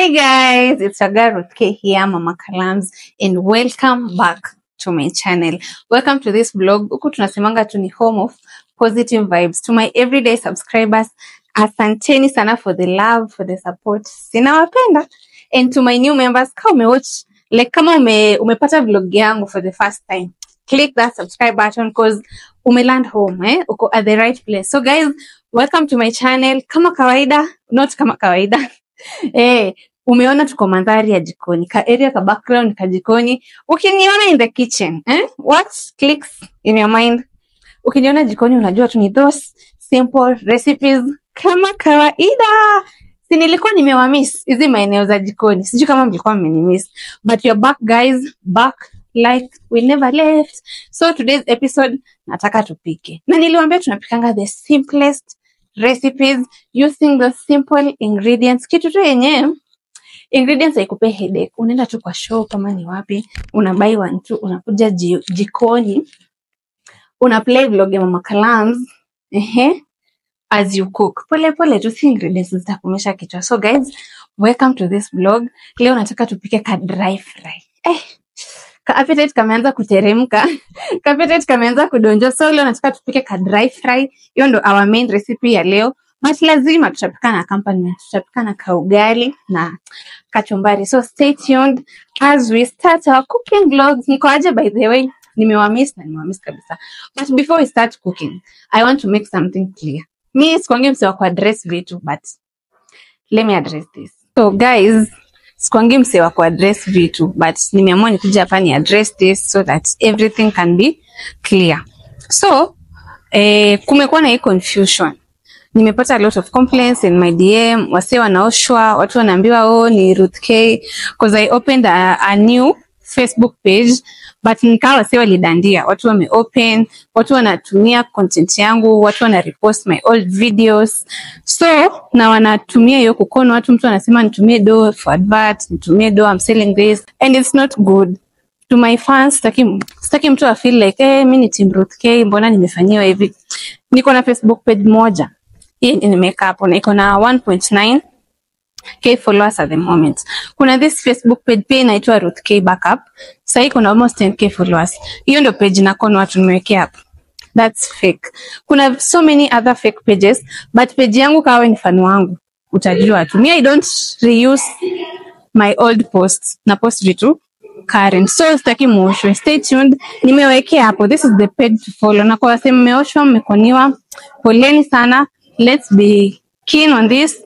Hi guys, it's Agar Ruth K here, Mama Kalams, and welcome back to my channel. Welcome to this vlog. Huku tunasemanga tu ni home of positive vibes. To my everyday subscribers, asanteni sana for the love, for the support. Sinawapenda. And to my new members, kama umewatch, kama umepata vlog yangu for the first time, click that subscribe button because umeland home, uko at the right place. So guys, welcome to my channel. Kama kawaida, not kama kawaida. Umeona tuko mandhari ya jikoni, ka area ka background ka jikoni. Ukiniona in the kitchen, what clicks in your mind? Ukiniona jikoni unajua tu ni those simple recipes kama kawaida. Si nilikuwa nimewamiss hizi maeneo za jikoni. Sijui kama mlikuwa mmenimiss, but you're back guys, back like we never left. So today's episode nataka tupike. Na niliwaambia tunapikanga the simplest recipes using the simple ingredients. Kitu tu yenyewe ingredients haikupe headache. Unaenda tu kwa shop kama ni wapi, unabuy one two, unakuja jikoni, una play vlog ya Mama Kalams, as you cook. Pole pole tu, si ingredients zitakumesha kichwa. So guys, welcome to this vlog. Leo nataka tupike ka dry fry. Ka appetite kameanza kuteremka. Ka appetite kameanza kudonjo. So leo nataka tupike ka dry fry. Hiyo ndo our main recipe ya leo. But lazima tutapika na accompaniment. Tutapika na kaugali na kachumbari. So stay tuned as we start our cooking vlogs. Niko aje by the way? Nimewamiss kabisa. But before we start cooking, I want to make something clear. Mi sikuangi msewa kwa address vitu, but let me address this. So guys, sikuangi msewa kwa address vitu, but nimeamua nikuja hapa ni address this so that everything can be clear. So, kumekuwa na hii confusion. Nimepata a lot of complaints in my DM. Wase wanaoshwa, watu wanaambiwa ni Ruth K, because I opened a new Facebook page, but nikawa wase walidandia. Watu wameopen, watu wanatumia content yangu, watu wana repost my old videos. So, na wanatumia hiyo kukono, mtu anasema nitumie do for advert, nitumie do, I'm selling this, and it's not good. To my fans, sitaki mtu a feel like, mimi ni Team Ruth K, mbona nimefanyiwa hivi. Niko na Facebook page moja. In makeup, na iko na 1.9k followers at the moment. Kuna this Facebook page pia inaitwa Ruth K Backup. Sasa iko na almost 10k followers. Hiyo ndio page na kono watu nimewekea hapo. That's fake. Kuna so many other fake pages, but page yangu kawa ni fan wangu, utajua tu. I don't reuse my old posts. Na post vitu current. So sitaki muoshwe. Stay tuned. Nimewekea hapo. This is the page to follow. Na kwa wase mmeoshwa, mmekoniwa, poleni sana. Let's be keen on this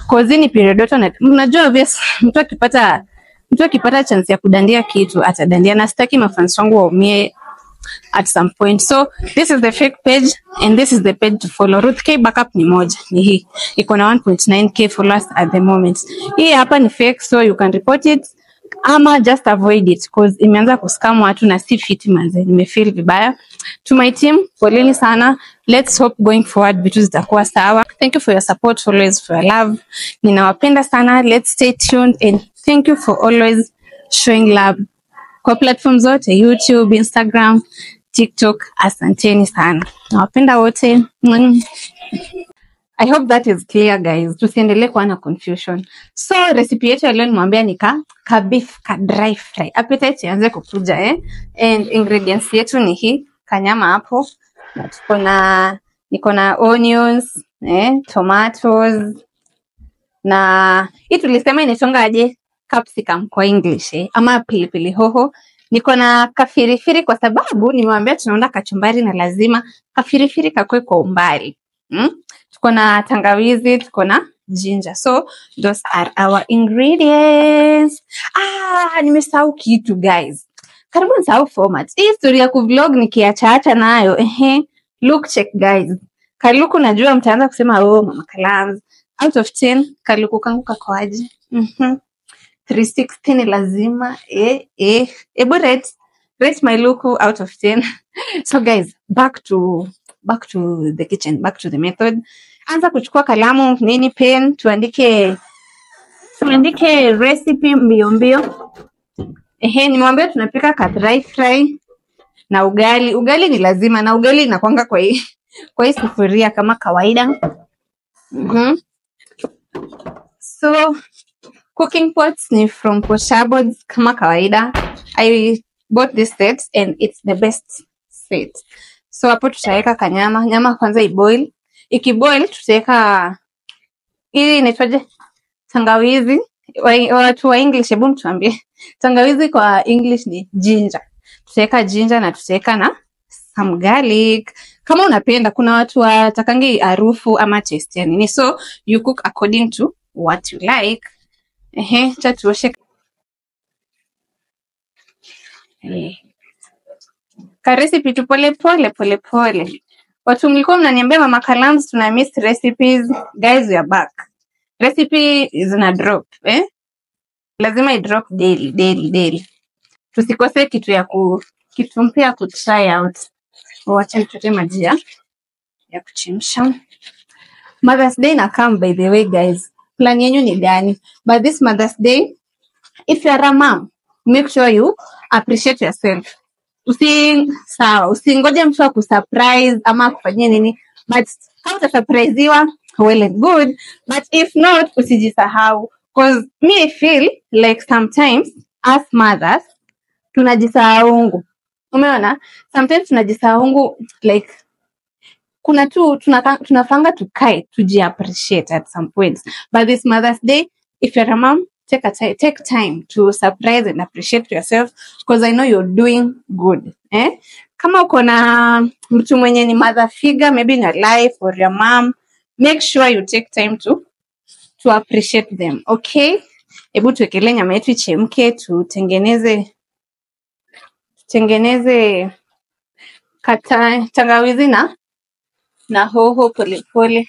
cause ni period na unajua obvious mtu akipata chance ya kudandia kitu atadandia, na sitaki mafans wangu waumie at some point. So this is the fake page and this is the page to follow. Ruth K Backup ni moja, ni hii iko na 1.9k followers at the moment. Hii hapa ni fake, so you can report it ama just avoid it cause imeanza kuscam watu na si fit manze. Nimefeel vibaya. To my team, poleni sana. Let's hope going forward vitu zitakuwa sawa. Thank you for your support, always for your love. Ninawapenda sana. Let's stay tuned and thank you for always showing love kwa platforms zote, YouTube, Instagram, TikTok. Asanteni sana. Nawapenda wote. I hope that is clear guys. Tusiendelee kuwa na confusion. So recipe yetu ya leo nimwambia ni ka beef ka dry fry. Appetite ianze kukuja and ingredients yetu ni hii kanyama hapo. Niko na onions, tomatoes, na hii tulisema inaitwa aje capsicum kwa English, ama pilipili hoho. Niko na kafirifiri kwa sababu nimwambia tunaunda kachumbari na lazima kafirifiri kakwe kwa umbali. Tuko na tangawizi, tuko na ginger. So those are our ingredients. Nimesahau kitu guys. Karibu nisahau format. Hii story ya kuvlog nikiacha nayo. Look check guys. Kaluku najua mtaanza kusema Mama Kalams. Out of 10 kaluku kangu kakoaje? 360 ni lazima. Ebu rate my look out of 10. So guys, back to the kitchen, back to the method. Anza kuchukua kalamu, nini, pen, tuandike recipe mbio. Nimwambia tunapika ka dry fry na ugali. Ugali ni lazima, na ugali inakuanga kwa hii sufuria kama kawaida. So Cooking pots ni from Poshabods kama kawaida. I bought this set and it's the best set. So hapo tutaweka kanyama. Nyama kwanza iboil. Ikiboil tutaweka hii inaitwaje? Tangawizi. Watu wa English hebu mtuambie. Tangawizi kwa English ni ginger. Tutaweka ginger na tutaweka na some garlic. Kama unapenda, kuna watu watakangi harufu ama taste yani. So you cook according to what you like. Cha tuoshe. Ka recipe tu pole pole. Watu mlikuwa mnaniambia Mama Kalams tuna miss recipes. Guys, we are back. Recipe is in a drop, lazima i drop daily. Tusikose kitu mpya ku try out. Wacha nitote maji ya kuchemsha. Mother's Day na come, by the way guys. Plan yenu ni gani? But this Mother's Day, if you are a mom, make sure you appreciate yourself. Usingoje mtu akusurprise ama kufanyia nini. But kama utasurpriseiwa, well and good. But if not, usijisahau. Because me I feel like sometimes as mothers, tunajisahau. Umeona? Sometimes tunajisahau like kuna tu tunafanga tukae tuji-appreciate at some points. But this Mother's Day, if you're a mom, take time to surprise and appreciate yourself, because I know you're doing good. Kama uko na mtu mwenye ni mother figure maybe in your life or your mom, make sure you take time to appreciate them. Okay? Hebu tuwekele nyama yetu ichemke, tutengeneze tangawizi na hoho pole.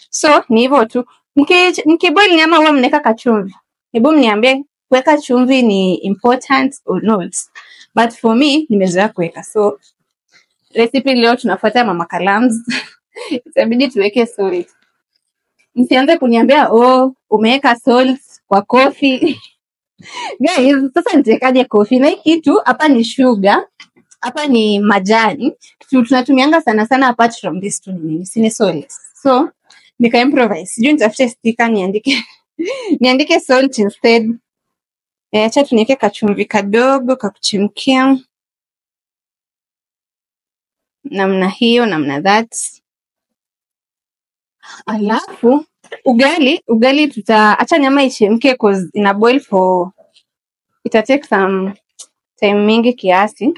So ni hivyo tu. Mkiboil nyama huwa mnaweka kachumvi. Hebu mniambie kuweka chumvi ni important or not. But for me nimezoea kuweka. So recipe leo tunafuata Mama Kalams. Itabidi tuweke salt. Msianze kuniambia umeweka salt kwa coffee. Guys, sasa nitekaje coffee? Na hii kitu hapa ni sugar, hapa ni majani. Tunatumianga sana apart from this two nini, sini salt. So nika improvise. Sijui nitafute sticker niandike salt instead. Acha tuniweke kachumvi kadogo kakuchemkia. Namna hiyo, namna that. Alafu ugali acha nyama ichemke cause ina boil for ita take some time mingi kiasi.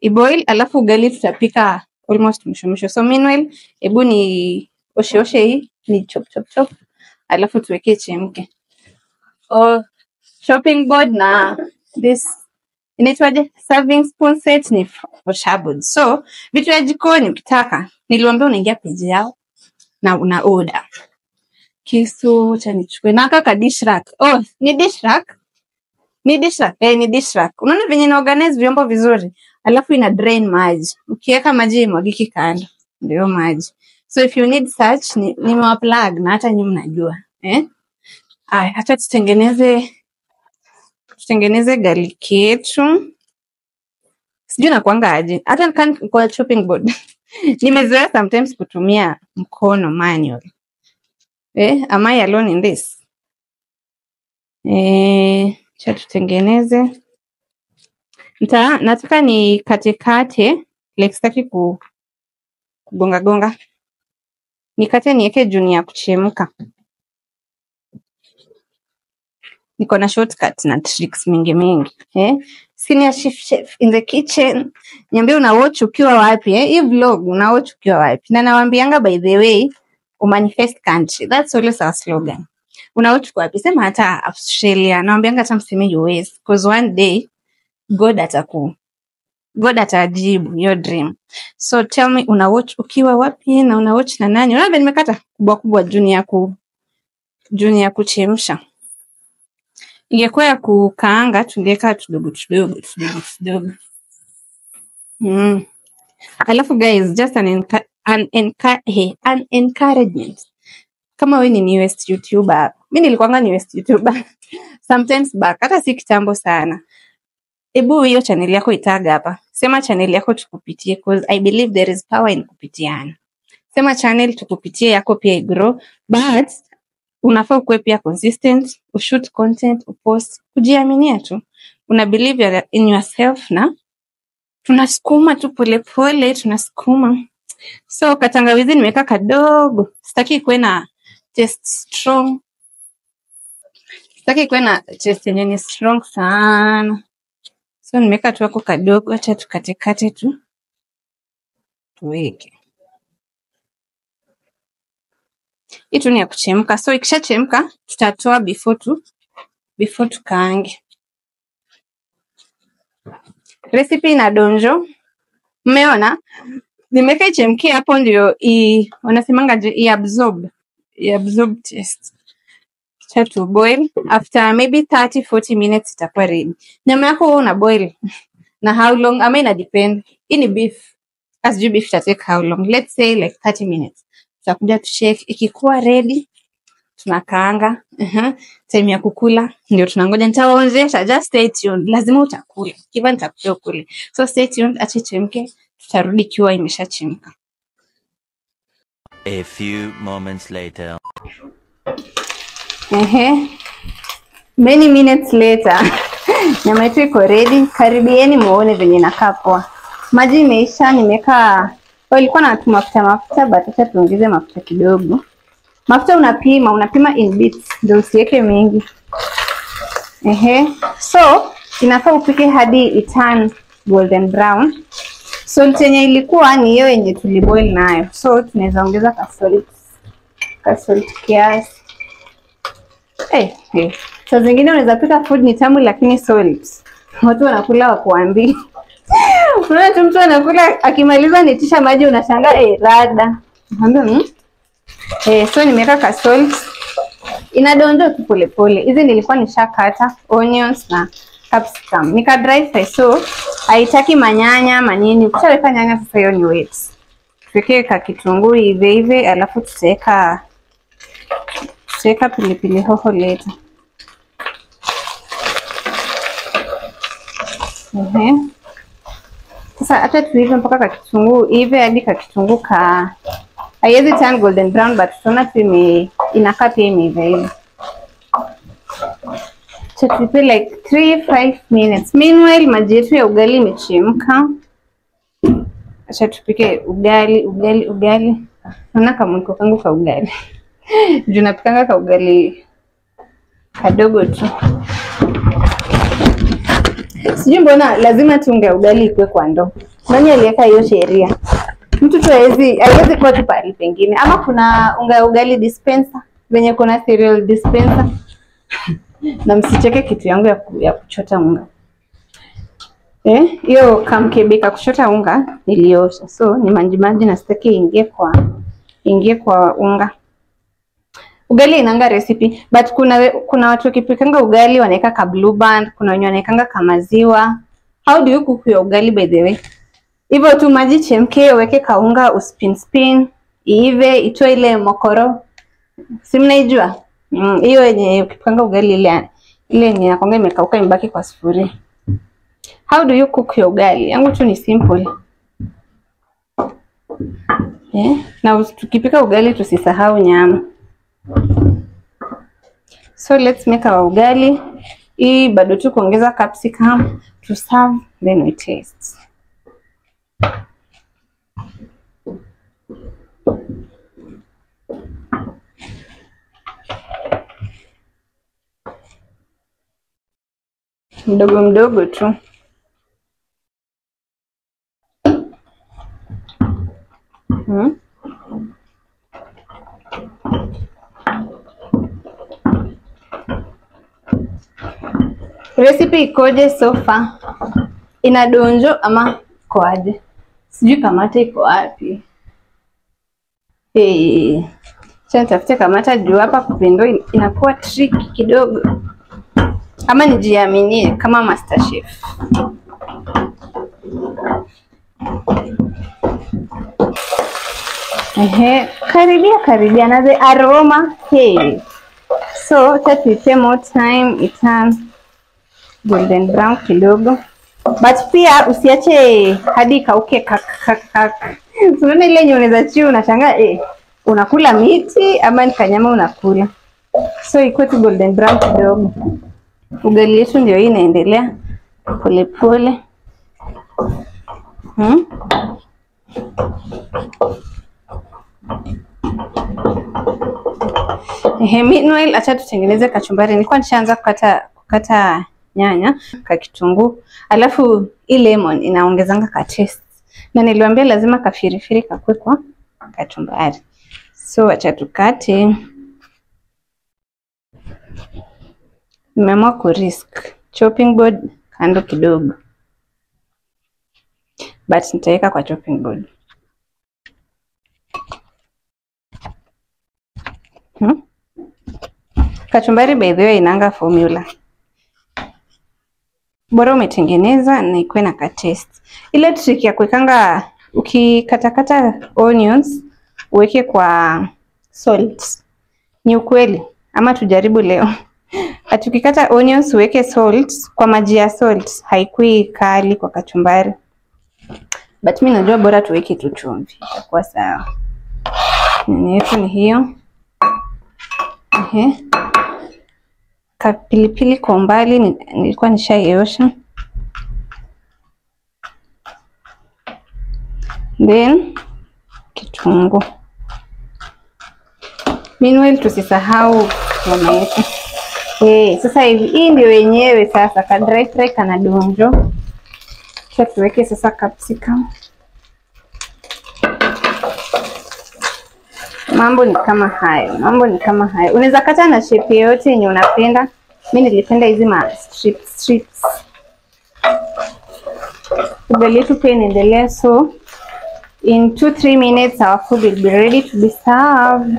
Iboil alafu ugali tutapika almost mwisho. So meanwhile, hebu ni oshe hii, ni chop. Alafu tuweke chemke. Chopping board na this inaitwaje serving spoon set ni Poshabods. So vitu ya jikoni ukitaka, niliwaambia unaingia page yao na una order. Kisu cha nichukue na kaka dish rack. Ni dish rack. Ni dish rack. Unaona venye na organize vyombo vizuri. Alafu ina drain maji. Ukiweka maji imwagiki kando. Ndio maji. So if you need such, nimewaplug na hata nyinyi mnajua. Acha tutengeneze garlic yetu. Sijui nakuanga aje. Hata kwa chopping board. Nimezoea sometimes kutumia mkono manual. Am I alone in this? Cha tutengeneze. Nataka ni kate like sitaki kugonga. Nikate niweke juni ya kuchemka. Niko na shortcuts na tricks mingi. Senior chef in the kitchen. Niambie una watch ukiwa wapi? Hii vlog una watch ukiwa wapi? Na nawaambianga by the way, manifest country. That's always our slogan. Una watch wapi? Sema hata Australia. Nawaambianga hata mseme US because one day God atajibu your dream. So tell me una watch ukiwa wapi na una watch na nani? Unaona nimekata kubwa juni ya kuchemsha. Ingekuwa ya kukaanga tungeka tudogo. Alafu guys, just an encouragement. Kama wewe ni newest YouTuber, mimi nilikuwanga newest YouTuber sometimes back, hata si kitambo sana. Ebu hiyo channel yako itaga hapa. Sema channel yako tukupitie because I believe there is power in kupitiana. Sema channel tukupitie yako pia igrow, but unafaa kuwe pia consistent, ushoot content, upost, kujiaminia tu. Una believe in yourself na tunasukuma tu polepole, tunasukuma. So katangawizi nimeweka kadogo. Sitaki kuwe na taste strong. Sitaki kuwe na taste yenye ni strong sana. So nimeweka tu wako kadogo, acha tukatekate tu. Tuweke. Hii tu ni ya kuchemka. So ikishachemka tutatoa before tukaange. Recipe ina donjo. Mmeona? Nimeweka ichemkie hapo ndio wanasemanga je absorb taste. Cha to boil after maybe 30-40 minutes itakuwa ready. Nyama yako una boil na how long? Ama ina depend. Hii ni beef. As you beef take how long? Let's say like 30 minutes. Tutakuja tu check ikikuwa ready tunakaanga. Time ya kukula ndio tunangoja. Nitawaonyesha, just stay tuned. Lazima utakula. Kiva nitakuja ukule. So stay tuned, acha ichemke. Tutarudi kiwa imeshachemka. A few moments later. Many minutes later. Nyama yetu iko ready. Karibieni muone venye inakaa poa. Maji imeisha, nimeka ilikuwa na mafuta but acha tuongeze mafuta kidogo. Mafuta unapima in bits ndio usiweke mengi. So inafaa upike hadi iturn golden brown. Salt yenye ilikuwa ni hiyo yenye tuliboil nayo. So tunaweza ongeza ka salt kiasi. So zingine unaweza pika food ni tamu lakini salt. Watu wanakula wakuambi. Unaona tu mtu anakula akimaliza nitisha maji unashangaa rada. So nimeweka ka salt. Inadonjo tu polepole. Hizi nilikuwa nishakata onions na capsicum. Nika dry fry so haitaki manyanya manini. Ukishaweka nyanya sasa hiyo ni wet. Tuweke ka kitunguu ive alafu tutaweka pilipili hoho later. Sasa hata tuive mpaka ka kitunguu ive hadi ka kitunguu haiwezi turn golden brown but tunaona tu inakaa pia imeiva hivi. So tuipe like 3-5 minutes. Meanwhile maji yetu ya ugali imechemka. Acha tupike ugali. Naona kama mwiko kangu ka ugali. Juu napikanga ka ugali kadogo tu. Sijui mbona lazima tunge ugali ikwe kwa ndoo. Nani aliweka hiyo sheria? Mtu tu haiwezi kwa tu pale pengine. Ama kuna unga ugali dispenser, venye kuna cereal dispenser. Na msicheke kitu yangu ya kuchota unga. Hiyo kamkebe ka kuchota unga niliosha. So ni maji na sitaki ingie kwa unga. Ugali inanga recipe but kuna watu wakipikanga ugali wanaweka ka blue band, kuna wenye wanawekanga ka maziwa. How do you cook your ugali by the way? Hivyo tu maji chemke, weke kaunga, uspin iive, itoe ile mokoro. Si mnaijua? Hiyo yenye ukipanga ugali ile yenye inakonga imekauka imebaki kwa sufuria. How do you cook your ugali? Yangu tu ni simple. Na tukipika ugali tusisahau nyama. So let's make our ugali. Hii bado tu kuongeza capsicum to serve then we taste. Mdogo tu. Recipe ikoje so far? Inadonjo ama koaje? Sijui kamata iko wapi. Sasa tafute kamata juu hapa kupendo inakuwa tricky kidogo. Ama nijiaminie kama master chef. Karibia na the aroma. So tuipe more time iturn golden brown kidogo. But pia usiache hadi kauke Unaona ile yenye unaweza chiu unashangaa unakula miti ama ni kanyama unakula. So iko tu golden brown kidogo. Ugali yetu ndio hii inaendelea pole pole. Meanwhile acha tutengeneze kachumbari. Nilikuwa nishaanza kukata nyanya, kitunguu, alafu hii lemon inaongezanga ka taste. Na niliwaambia lazima kafirifiri kakwe kwa kachumbari. So acha tukate. Nimeamua ku risk chopping board kando kidogo. But nitaweka kwa chopping board. Kachumbari by the way inanga formula. Bora umetengeneza na ikuwe na ka taste. Ile trick ya kuwekanga ukikatakata onions uweke kwa salt. Ni ukweli ama tujaribu leo. Atukikata onions uweke salt kwa maji ya salt haikui kali kwa kachumbari. But mimi najua bora tuweke tu chumvi itakuwa sawa. Yetu ni hiyo. Kapilipili kwa umbali nilikuwa nishaiosha. Then kitunguu. Meanwhile tusisahau nyama yetu. Sasa hivi hii ndio wenyewe sasa ka dry fry kana donjo. Kisha tuweke sasa capsicum. Mambo ni kama hayo. Unaweza kata na shape yote yenye unapenda. Mimi nilipenda hizi ma strips. Ugali yetu pia inaendelea, so in 2-3 minutes our food will be ready to be served.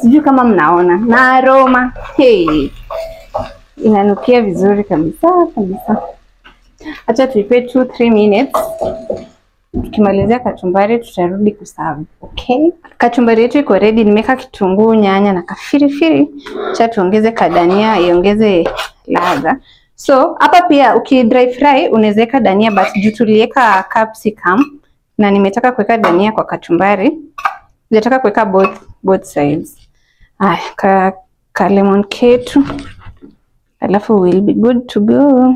Sijui kama mnaona na aroma. Inanukia vizuri kabisa. Acha tuipe 2-3 minutes. Tukimalizia kachumbari tutarudi kuserve. Okay? Kachumbari yetu iko ready. Nimeweka kitunguu, nyanya na kafirifiri. Acha tuongeze kadania iongeze ladha. So, hapa pia uki dry fry unaweza weka dania, but juu tuliweka capsicum na nimetaka kuweka dania kwa kachumbari. Nataka kuweka both sides. Ka lemon ketu. Alafu will be good to go.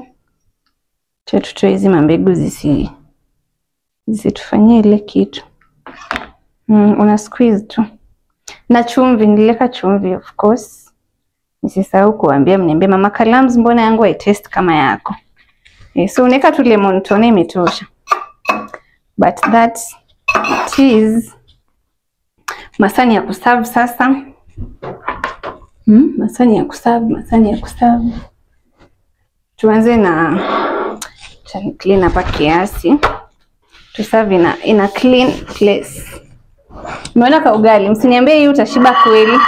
Tutoe hizi mambegu zisitufanyie ile kitu. Una squeeze tu. Na chumvi, nileka chumvi of course. Nisisahau kuambia mniambie Mama Kalams mbona yangu hai taste kama yako. So unaweka tu lemon tone imetosha. But that it is masani ya kuserve sasa. Masani ya kuserve. Tuanze na clean hapa kiasi. To serve in a clean place. Umeona ka ugali, msiniambie hii utashiba kweli.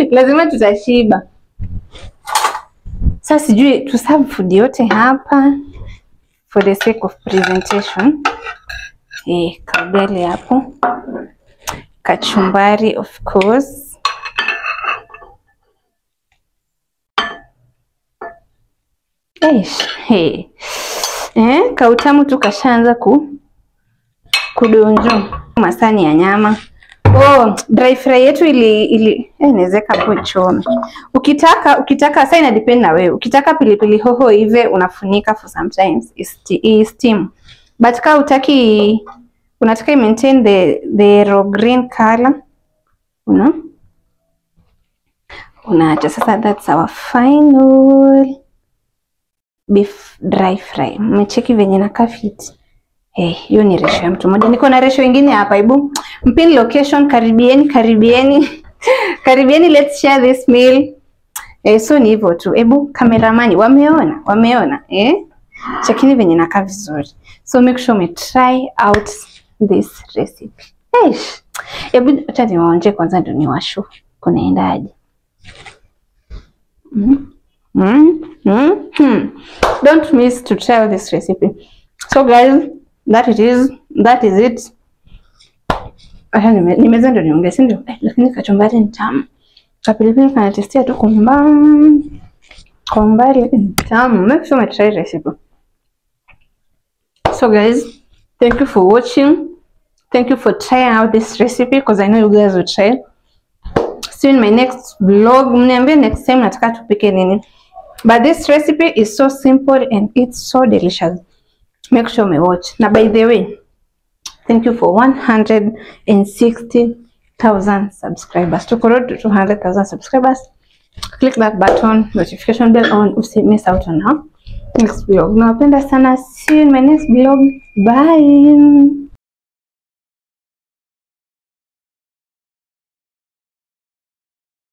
Lazima tutashiba. Sasa sijui to serve food yote hapa for the sake of presentation. Ka ugali hapo. Kachumbari of course. Kautamu tu kashaanza kudonjo. Masani ya nyama. Dry fry yetu inawezeka hapo chome. Ukitaka sasa ina depend na wewe. Ukitaka pilipili hoho hivi unafunika for sometimes steam. But kama unataka maintain the raw green color, unaacha sasa. That's our final beef dry fry. Mmecheki venye nakaa fit. Hiyo ni ratio ya mtu mmoja. Niko na ratio nyingine hapa, hebu mpin location, karibieni. Let's share this meal. So ni hivyo tu. Hebu kameramani wameona. Chekini venye nakaa vizuri. So make sure me try out this recipe. Hebu acha niwaonje kwanza ndio niwashu kunaendaje. Don't miss to try this recipe. So guys, that is it. Nimeza ndio niongeze ndio. Lakini kachumbari ni tamu. Kapilipili kanatestia tu kwa mbali ni tamu. Make sure you try recipe. So guys, thank you for watching. Thank you for trying out this recipe because I know you guys will try. See you in my next vlog. Mniambie next time nataka tupike nini. But this recipe is so simple and it's so delicious. Make sure you watch. Now, by the way, thank you for 160,000 subscribers. To road to 200,000 subscribers. Click that button, notification bell on, usi miss out on our next vlog. Nawapenda sana. See you in my next vlog. Bye.